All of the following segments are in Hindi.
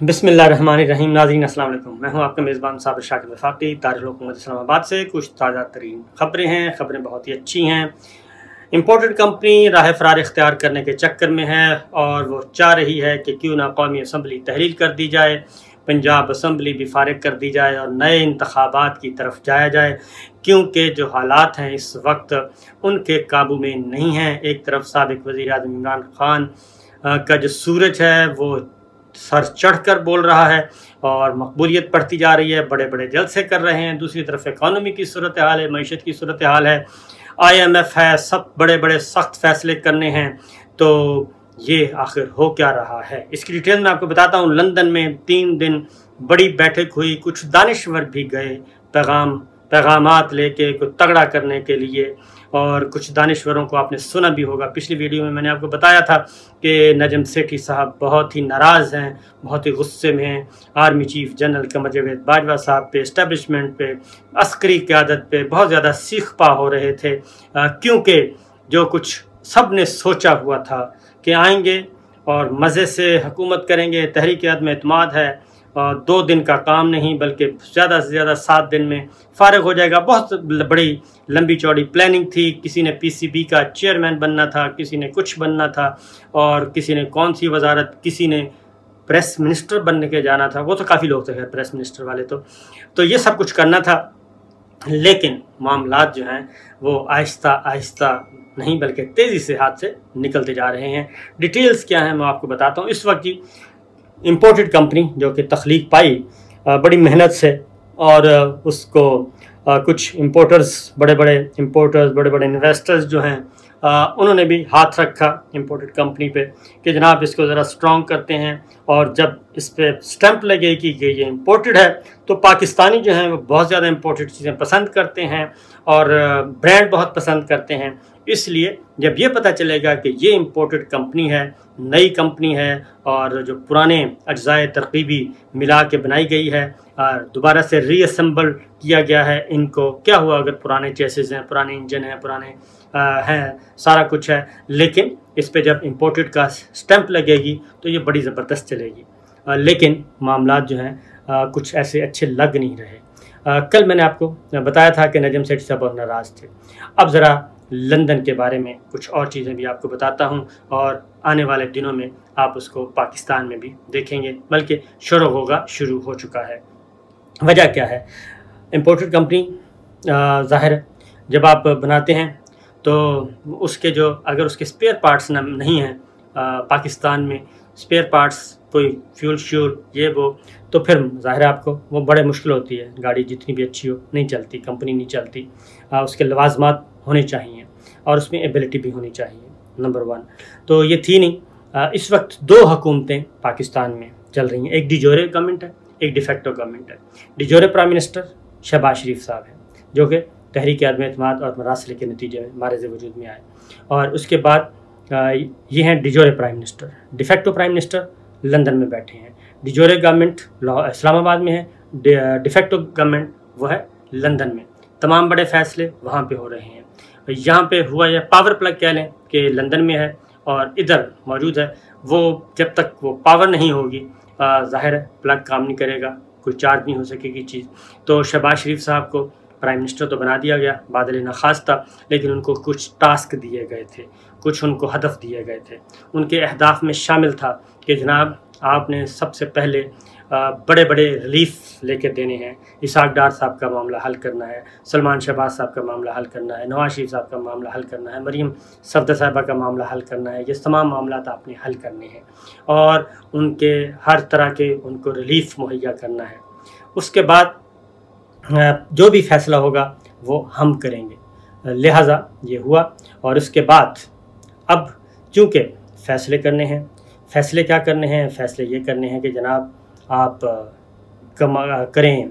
बिस्मिल्लाहिर्रहमानिर्रहीम। नाज़रीन अस्सलाम वालेकुम। मैं हूं आपका मेज़बान साबिर शाकिर वफाकी दारुल हुकूमत इस्लामाबाद से। कुछ ताज़ा तरीन ख़बरें हैं, ख़बरें बहुत ही अच्छी हैं। इम्पोर्टेड कंपनी राह फ़रार इख्तियार करने के चक्कर में है और वो चाह रही है कि क्यों ना कौमी असम्बली तहलील कर दी जाए, पंजाब असम्बली भी फ़ारिग कर दी जाए और नए इंतखाबात की तरफ जाया जाए, क्योंकि जो हालात हैं इस वक्त उनके काबू में नहीं हैं। एक तरफ साबिक़ वज़ीर आज़म इमरान ख़ान का जो सूरज है वो सर चढ़ कर बोल रहा है और मकबूलियत बढ़ती जा रही है, बड़े बड़े जलसे कर रहे हैं। दूसरी तरफ इकॉनमी की सूरत हाल है, मईशत की सूरत हाल है, IMF है, सब बड़े बड़े सख्त फैसले करने हैं। तो ये आखिर हो क्या रहा है, इसकी डिटेल में आपको बताता हूँ। लंदन में 3 दिन बड़ी बैठक हुई, कुछ दानिश्वर भी गए पैगामात लेके कुछ तगड़ा करने के लिए, और कुछ दानिश्वरों को आपने सुना भी होगा। पिछली वीडियो में मैंने आपको बताया था कि नजम सेठी साहब बहुत ही नाराज़ हैं, बहुत ही गुस्से में हैं army chief general Qamar Javed Bajwa साहब पे, इस्टेब्लिशमेंट पे, अस्करी क़यादत पे बहुत ज़्यादा सीख पा हो रहे थे, क्योंकि जो कुछ सब ने सोचा हुआ था कि आएंगे और मज़े से हुकूमत करेंगे, तहरीक-ए-अदम-ए-एतमाद है और 2 दिन का काम नहीं बल्कि ज़्यादा से ज़्यादा 7 दिन में फ़ारिग हो जाएगा। बहुत बड़ी लंबी चौड़ी प्लानिंग थी। किसी ने PCB का चेयरमैन बनना था, किसी ने कुछ बनना था, और किसी ने कौन सी वजारत, किसी ने प्रेस मिनिस्टर बनने के जाना था। वो तो काफ़ी लोग थे खैर प्रेस मिनिस्टर वाले। तो ये सब कुछ करना था, लेकिन मामलात जो हैं वो आहिस्ता आहिस्ता नहीं बल्कि तेज़ी से हाथ से निकलते जा रहे हैं। डिटेल्स क्या हैं मैं आपको बताता हूँ। इस वक्त की इम्पोर्टेड कंपनी जो कि तख्लीक पाई बड़ी मेहनत से, और उसको कुछ इम्पोर्टर्स, बड़े बड़े इन्वेस्टर्स जो हैं उन्होंने भी हाथ रखा इम्पोर्टेड कंपनी पे कि जनाब इसको ज़रा स्ट्रॉन्ग करते हैं, और जब इस पर स्टैंप लगे कि ये इम्पोर्टेड है तो पाकिस्तानी जो हैं वो बहुत ज़्यादा इम्पोर्टेड चीज़ें पसंद करते हैं और ब्रांड बहुत पसंद करते हैं। इसलिए जब ये पता चलेगा कि ये इम्पोर्टेड कंपनी है, नई कंपनी है, और जो पुराने अज्जाए तरकीबी मिला के बनाई गई है, दोबारा से रीअसेंबल किया गया है, इनको क्या हुआ अगर पुराने चेसिस हैं, पुराने इंजन हैं, पुराने हैं, सारा कुछ है, लेकिन इस पे जब इम्पोर्टेड का स्टैंप लगेगी तो ये बड़ी ज़बरदस्त चलेगी। लेकिन मामलात जो हैं कुछ ऐसे अच्छे लग नहीं रहे। कल मैंने आपको बताया था कि नजम सेठी साहब बहुत नाराज़ थे। अब ज़रा लंदन के बारे में कुछ और चीज़ें भी आपको बताता हूं, और आने वाले दिनों में आप उसको पाकिस्तान में भी देखेंगे, बल्कि शुरू हो चुका है। वजह क्या है? इम्पोर्टेड कंपनी ज़ाहिर जब आप बनाते हैं तो उसके जो अगर उसके स्पेयर पार्ट्स नहीं हैं पाकिस्तान में, स्पेयर पार्ट्स कोई फ्यूल ये वो, तो फिर ज़ाहिर आपको वो बड़े मुश्किल होती है। गाड़ी जितनी भी अच्छी हो नहीं चलती, कंपनी नहीं चलती। उसके लवाजमात होने चाहिए और उसमें एबिलिटी भी होनी चाहिए, नंबर 1। तो ये थी नहीं। इस वक्त 2 हुकूमतें पाकिस्तान में चल रही हैं, एक डिजोरे गवर्नमेंट है, एक डिफेक्टो गवर्नमेंट है। डिजोरे प्राइम मिनिस्टर शहबाज शरीफ साहब हैं, जो कि तहरीक-ए-अदम-ए-एतमाद और मरासले के नतीजे में मारज़ वजूद में आए, और उसके बाद ये हैं de jure prime minister. De facto prime minister London में बैठे हैं। डिजोरे गवर्नमेंट इस्लामाबाद में है, डिफेक्टो गवर्नमेंट वो है लंदन में। तमाम बड़े फ़ैसले वहाँ पे हो रहे हैं। यहाँ पे हुआ यह पावर प्लग कह लें कि लंदन में है और इधर मौजूद है। वो जब तक वो पावर नहीं होगी ज़ाहिर है प्लग काम नहीं करेगा, कोई चार्ज नहीं हो सकेगी चीज़। तो शहबाज शरीफ साहब को प्राइम मिनिस्टर तो बना दिया गया, बादल नखास था, लेकिन उनको कुछ टास्क दिए गए थे, कुछ उनको हदफ दिए गए थे। उनके अहदाफ में शामिल था कि जनाब आपने सबसे पहले बड़े बड़े रिलीफ लेके देने हैं। इसाक डार साहब का मामला हल करना है, सलमान शहबाज साहब का मामला हल करना है, नवाज शरीफ साहब का मामला हल करना है, मरीम सफदर साहिबा का मामला हल करना है। ये तमाम मामला आपने हल करने हैं और उनके हर तरह के उनको रिलीफ मुहैया करना है। उसके बाद जो भी फैसला होगा वो हम करेंगे। लिहाजा ये हुआ, और उसके बाद अब चूँकि फ़ैसले करने हैं, फ़ैसले क्या करने हैं? फ़ैसले ये करने हैं कि जनाब आप करें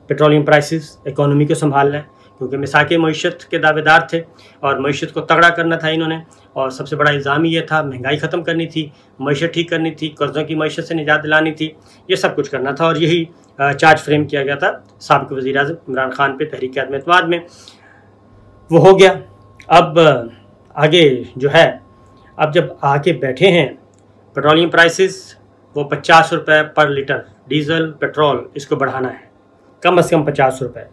पेट्रोलियम प्राइसेस, इकोनॉमी को संभाल लें, क्योंकि मिसाके मईशत के दावेदार थे और मईशत को तगड़ा करना था इन्होंने, और सबसे बड़ा इल्ज़ाम ही ये था महंगाई ख़त्म करनी थी, मईशत ठीक करनी थी, कर्ज़ों की मईशत से निजात दिलानी थी, ये सब कुछ करना था। और यही चार्ज फ्रेम किया गया था साबिक़ वज़ीर आज़म इमरान ख़ान पे तहरीक-ए-अदम-ए-एतमाद में। वो हो गया। अब आगे जो है, अब जब आके बैठे हैं पेट्रोलियम प्राइसेस वो 50 रुपये पर लीटर डीजल पेट्रोल इसको बढ़ाना है, कम से कम 50 रुपये।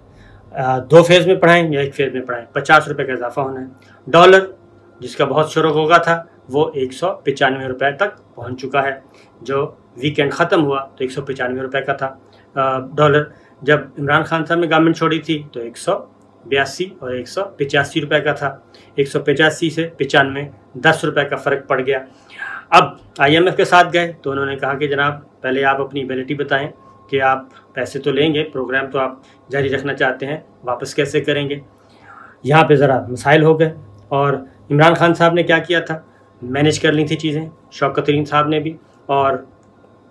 2 फेज़ में बढ़ाएं या 1 फेज़ में बढ़ाएं, 50 रुपये का इजाफा होना है। डॉलर जिसका बहुत शुरू होगा था वो 195 रुपये तक पहुंच चुका है। जो वीकेंड ख़त्म हुआ तो 195 रुपये का था डॉलर। जब इमरान खान साहब ने गवर्नमेंट छोड़ी थी तो 182 और 185 रुपये का था। 185 से 95 10 रुपये का फ़र्क पड़ गया। अब IMF के साथ गए तो उन्होंने कहा कि जनाब पहले आप अपनी एबिलिटी बताएं कि आप पैसे तो लेंगे, प्रोग्राम तो आप जारी रखना चाहते हैं, वापस कैसे करेंगे। यहाँ पे ज़रा मसाइल हो गए और इमरान खान साहब ने क्या किया था, मैनेज कर ली थी चीज़ें, शौकत तरीन साहब ने भी, और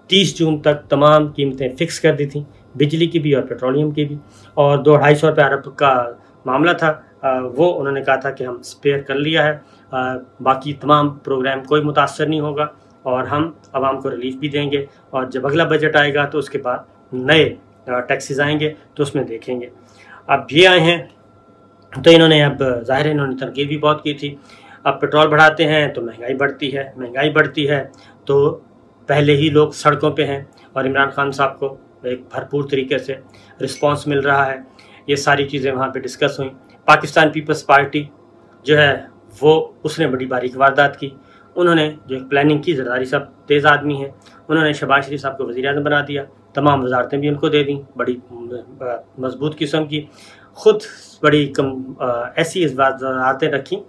30 जून तक तमाम कीमतें फ़िक्स कर दी थी, बिजली की भी और पेट्रोलियम की भी। और 200-250 रुपये अरब का मामला था, वो उन्होंने कहा था कि हम स्पेयर कर लिया है, बाकी तमाम प्रोग्राम कोई मुतासर नहीं होगा और हम आवाम को रिलीफ भी देंगे। और जब अगला बजट आएगा तो उसके बाद नए टैक्सेस आएंगे तो उसमें देखेंगे। अब ये आए हैं तो इन्होंने अब ज़ाहिर है इन्होंने तरकीब भी बहुत की थी। अब पेट्रोल बढ़ाते हैं तो महंगाई बढ़ती है, महंगाई बढ़ती है तो पहले ही लोग सड़कों पे हैं और इमरान खान साहब को एक भरपूर तरीके से रिस्पांस मिल रहा है। ये सारी चीज़ें वहाँ पे डिस्कस हुई। पाकिस्तान पीपल्स पार्टी जो है वो उसने बड़ी बारीक वारदात की। उन्होंने जो एक प्लानिंग की, जरदारी साहब तेज़ आदमी हैं, उन्होंने शहबाज शरीफ साहब को वज़ीर-ए-आज़म बना दिया, तमाम वजारतें भी उनको दे दी, बड़ी मजबूत किस्म की। ख़ुद बड़ी ऐसी वजारतें रखी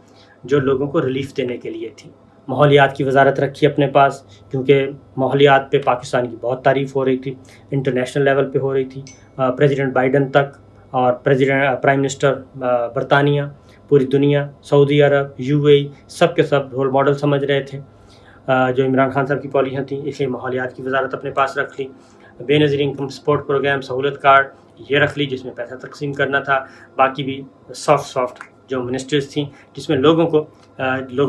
जो लोगों को रिलीफ देने के लिए थी। माहौलियात की वजारत रखी अपने पास, क्योंकि माहौलियात पे पाकिस्तान की बहुत तारीफ़ हो रही थी, इंटरनेशनल लेवल पे हो रही थी। प्रेसिडेंट बाइडन तक और प्राइम मिनिस्टर बरतानिया, पूरी दुनिया, सऊदी अरब, UAE सब के सब रोल मॉडल समझ रहे थे जो इमरान खान साहब की पॉलिसियाँ थी, इसलिए माहौलियात की वजारत अपने पास रख ली। बेनज़ीर इनकम सपोर्ट प्रोग्राम, सहूलत कार्ड ये रख ली जिसमें पैसा तकसीम करना था। बाकी भी सॉफ्ट जो मिनिस्ट्रीज थी जिसमें लोगों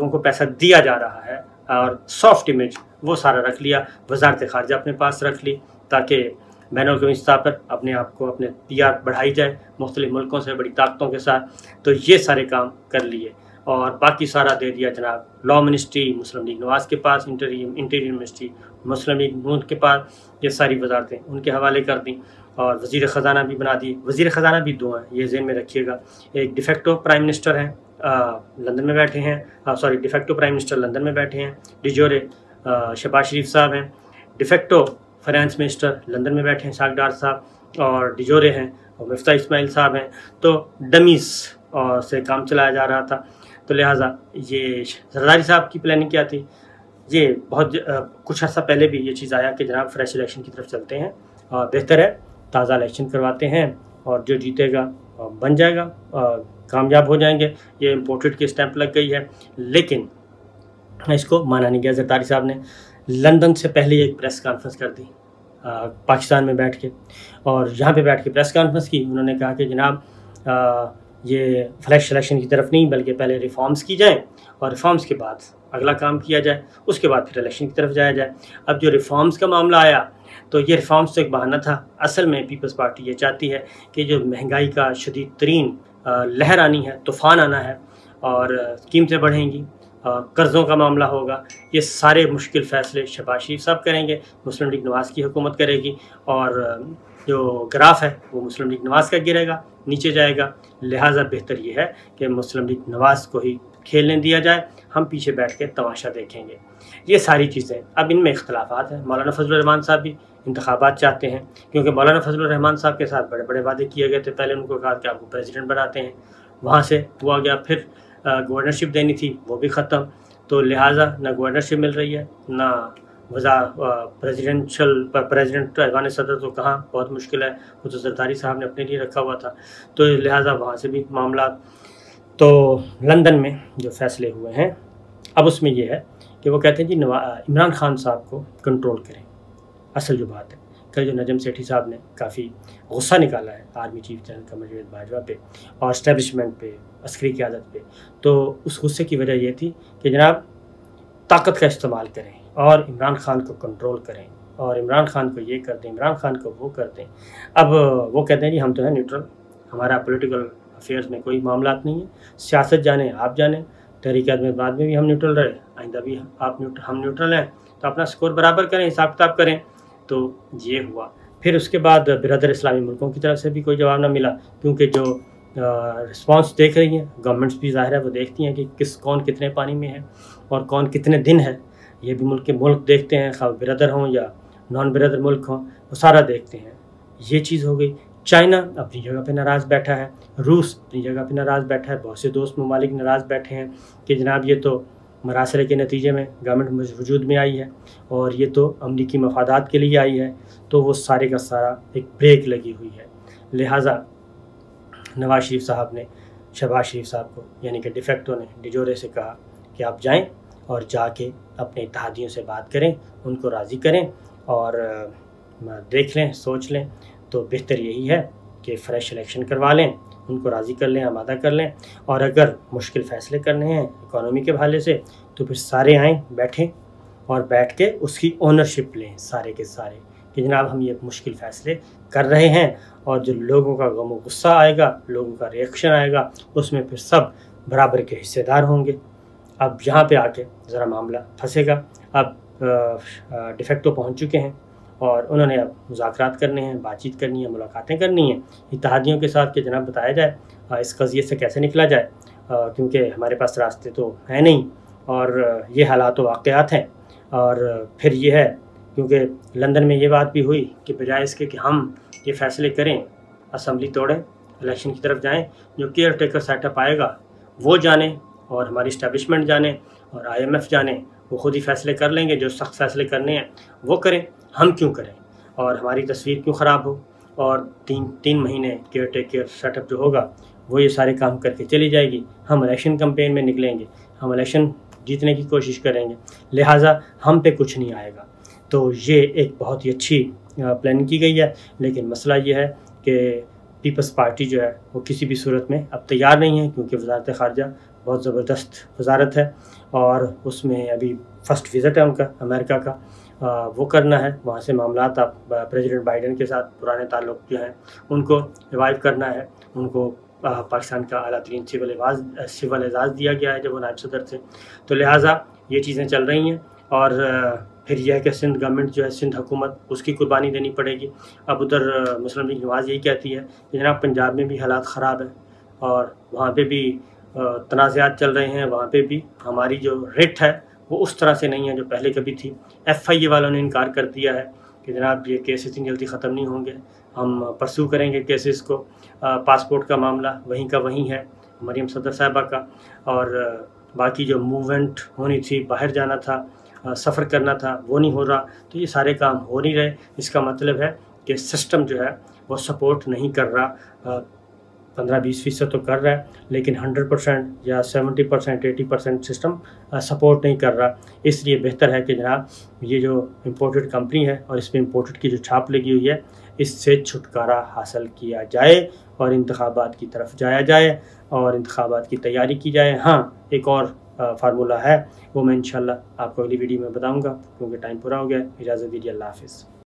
को पैसा दिया जा रहा है और सॉफ्ट इमेज वो सारा रख लिया। वजारत ख़ारजा अपने पास रख ली ताकि बैनुल-अक़वामी सतह पर अपने आप को, अपने PR बढ़ाई जाए मुख्तलिफ मुल्कों से बड़ी ताकतों के साथ। तो ये सारे काम कर लिए और बाकी सारा दे दिया जनाब लॉ मिनिस्ट्री मुस्लिम लीग नवाज़ के पास, इंटीरियर मिनिस्ट्री मुस्लिम लीग नून के पास, ये सारी वजारतें उनके हवाले कर दी और वज़ीर ख़जाना भी बना दी। वज़ीर ख़जाना भी 2 हैं, ये ज़हन में रखिएगा। एक डिफेक्टो प्राइम मिनिस्टर हैं, लंदन में बैठे हैं, डिफेक्टो प्राइम मिनिस्टर लंदन में बैठे हैं, डिजोरे शहबाज शरीफ साहब हैं। डिफेक्टो फाइनेंस मिनिस्टर लंदन में बैठे हैं इस्हाक डार साहब, और डिजोरे हैं और मिफ्ता इस्माइल साहब हैं। तो डमीज़ से काम चलाया जा रहा था। तो लिहाजा ये जरदारी साहब की प्लानिंग क्या थी, ये बहुत कुछ अर्सा पहले भी ये चीज़ आया कि जनाब फ्रेश इलेक्शन की तरफ चलते हैं और बेहतर है ताज़ा इलेक्शन करवाते हैं और जो जीतेगा बन जाएगा, कामयाब हो जाएंगे। ये इम्पोर्टेड की स्टैंप लग गई है, लेकिन इसको माना नहीं गया। जरदारी साहब ने लंदन से पहले एक प्रेस कॉन्फ्रेंस कर दी पाकिस्तान में बैठ के, और यहाँ पे बैठ के प्रेस कॉन्फ्रेंस की। उन्होंने कहा कि जनाब ये फ्रेश इलेक्शन की तरफ नहीं बल्कि पहले रिफॉर्म्स की जाए और रिफॉर्म्स के बाद अगला काम किया जाए, उसके बाद फिर इलेक्शन की तरफ जाया जाए। अब जो रिफॉर्म्स का मामला आया तो ये रिफॉर्म्स तो एक बहाना था। असल में पीपल्स पार्टी ये चाहती है कि जो महंगाई का शदीद तरीन लहर आनी है, तूफ़ान आना है और कीमतें बढ़ेंगी, कर्ज़ों का मामला होगा, ये सारे मुश्किल फ़ैसले शहबाज शरीफ साहब करेंगे, मुस्लिम लीग नवाज़ की हुकूमत करेगी और जो ग्राफ है वो मुस्लिम लीग नवाज़ का गिरेगा, नीचे जाएगा। लिहाजा बेहतर ये है कि मुस्लिम लीग नवाज़ को ही खेलने दिया जाए, हम पीछे बैठ के तमाशा देखेंगे। ये सारी चीज़ें अब इनमें इख्तलाफात हैं। मौलाना फजलुर रहमान साहब भी इंतखाबात चाहते हैं, क्योंकि मौलाना फजलुर रहमान साहब के साथ बड़े बड़े वादे किए गए थे। पहले उनको कहा कि आपको प्रेसिडेंट बनाते हैं, वहाँ से हुआ गया, फिर गवर्नरशिप देनी थी वो भी ख़त्म। तो लिहाजा ना गवर्नरशिप मिल रही है ना प्रेसिडेंट ऐवान सदर तो कहाँ, बहुत मुश्किल है, वो तो जरदारी साहब ने अपने लिए रखा हुआ था। तो लिहाजा वहाँ से भी मामला। तो लंदन में जो फैसले हुए हैं अब उसमें यह है कि वो कहते हैं जी इमरान खान साहब को कंट्रोल करें। असल जो बात है, कल जो नजम सेठी साहब ने काफ़ी गुस्सा निकाला है army chief general Qamar Javed Bajwa पे और इस्टेब्लिशमेंट पे, अस्करी क़यादत पे, तो उस गुस्से की वजह ये थी कि जनाब ताकत का इस्तेमाल करें और इमरान खान को कंट्रोल करें और इमरान खान को ये कर दें, इमरान खान को वो कर दें। अब वो कहते हैं जी हम तो हैं न्यूट्रल, हमारा पॉलिटिकल अफेयर्स में कोई मामला नहीं है, सियासत जाने आप जाने, तहरीक आदमी बाद में भी हम न्यूट्रल रहे, आइंदा भी हम न्यूट्रल हैं। तो अपना स्कोर बराबर करें, हिसाब किताब करें। तो ये हुआ। फिर उसके बाद बिरादर इस्लामी मुल्कों की तरफ से भी कोई जवाब ना मिला, क्योंकि जो रिस्पांस देख रही हैं गवर्नमेंट्स भी ज़ाहिर है वो देखती हैं कि कौन कितने पानी में है और कौन कितने दिन है। ये भी मुल्क देखते हैं, खा बिरादर हों या नॉन बिरादर मुल्क हों, वो सारा देखते हैं। ये चीज़ हो गई। चाइना अपनी जगह पे नाराज़ बैठा है, रूस अपनी जगह पे नाराज़ बैठा है, बहुत से दोस्त ममालिक नाराज़ बैठे हैं कि जनाब ये तो मरासले के नतीजे में गवर्नमेंट वजूद में आई है और ये तो अमरीकी मफादात के लिए आई है, तो वो सारे का सारा एक ब्रेक लगी हुई है। लिहाजा नवाज शरीफ साहब ने शहबाज शरीफ साहब को यानी कि डिफेक्टो ने डिजोरे से कहा कि आप जाएं और जाके अपने इत्तेहादियों से बात करें, उनको राज़ी करें और देख लें, सोच लें। तो बेहतर यही है कि फ़्रेश इलेक्शन करवा लें, उनको राज़ी कर लें, आमादा कर लें। और अगर मुश्किल फ़ैसले करने हैं इकॉनमी के हवाले से तो फिर सारे आएँ, बैठें और बैठ के उसकी ओनरशिप लें सारे के सारे कि जनाब हम ये मुश्किल फ़ैसले कर रहे हैं। और जो लोगों का गम गुस्सा आएगा, लोगों का रिएक्शन आएगा, उसमें फिर सब बराबर के हिस्सेदार होंगे। अब यहाँ पे आके ज़रा मामला फंसेगा। अब डिफेक्टो पहुँच चुके हैं और उन्होंने अब मुज़ाकरात करने हैं, बातचीत करनी है, मुलाकातें करनी हैं इत्तेहादियों के साथ कि जनाब बताया जाए इस कज़िए से कैसे निकला जाए, क्योंकि हमारे पास रास्ते तो हैं नहीं और ये हालात व वाक़यात हैं। और फिर ये है क्योंकि लंदन में ये बात भी हुई कि बजाय इसके कि हम ये फ़ैसले करें, असम्बली तोड़ें, इलेक्शन की तरफ जाएं, जो केयर टेकर सेटअप आएगा वो जाने और हमारी इस्टेब्लिशमेंट जाने और IMF जाने, वो खुद ही फ़ैसले कर लेंगे, जो सख्त फ़ैसले करने हैं वो करें, हम क्यों करें और हमारी तस्वीर क्यों ख़राब हो। और तीन महीने केयर टेकर सेटअप जो होगा वो ये सारे काम करके चली जाएगी। हम इलेक्शन कैंपेन में निकलेंगे, हम इलेक्शन जीतने की कोशिश करेंगे, लिहाजा हम पे कुछ नहीं आएगा। तो ये एक बहुत ही अच्छी प्लानिंग की गई है। लेकिन मसला ये है कि पीपल्स पार्टी जो है वो किसी भी सूरत में अब तैयार नहीं है, क्योंकि वज़ारत ख़ारजा बहुत ज़बरदस्त वज़ारत है और उसमें अभी फ़र्स्ट विज़िट है उनका अमेरिका का, वो करना है। वहाँ से मामलात आप प्रेसिडेंट बाइडेन के साथ पुराने ताल्लुक़ जो हैं उनको रिवाइव करना है। उनको पाकिस्तान का आला तरीन सिविल एजाज़ दिया गया है जब वो नायब सदर थे। तो लिहाजा ये चीज़ें चल रही हैं। और फिर यह है कि सिंध गवर्नमेंट जो है, सिंध हुकूमत, उसकी कुर्बानी देनी पड़ेगी। अब उधर मुस्लिम लीग नवाज़ यही कहती है कि जनाब पंजाब में भी हालात ख़राब है और वहाँ पे भी तनाज़ात चल रहे हैं, वहाँ पे भी हमारी जो रेट है वो उस तरह से नहीं है जो पहले कभी थी। FIA वालों ने इनकार कर दिया है कि जनाब ये केस इतनी जल्दी ख़त्म नहीं होंगे, हम परसू करेंगे केसेस को। पासपोर्ट का मामला वहीं का वहीं है, मरीम सदर साहिबा का, और बाकी जो मूवमेंट होनी थी, बाहर जाना था, सफ़र करना था, वो नहीं हो रहा। तो ये सारे काम हो नहीं रहे। इसका मतलब है कि सिस्टम जो है वो सपोर्ट नहीं कर रहा। 15-20% तो कर रहा है, लेकिन 100% या 70% 80% सिस्टम सपोर्ट नहीं कर रहा। इसलिए बेहतर है कि जनाब ये जो इम्पोर्टेड कंपनी है और इसमें इम्पोर्टेड की जो छाप लगी हुई है, इससे छुटकारा हासिल किया जाए और इंतखाबात की तरफ जाया जाए और इंतखाबात की तैयारी की जाए। हाँ, एक और फार्मूला है, वो मैं इंशाल्लाह आपको अगली वीडियो में बताऊंगा, क्योंकि टाइम पूरा हो गया। इजाज़त दीजिए, अल्लाह हाफ़िज़।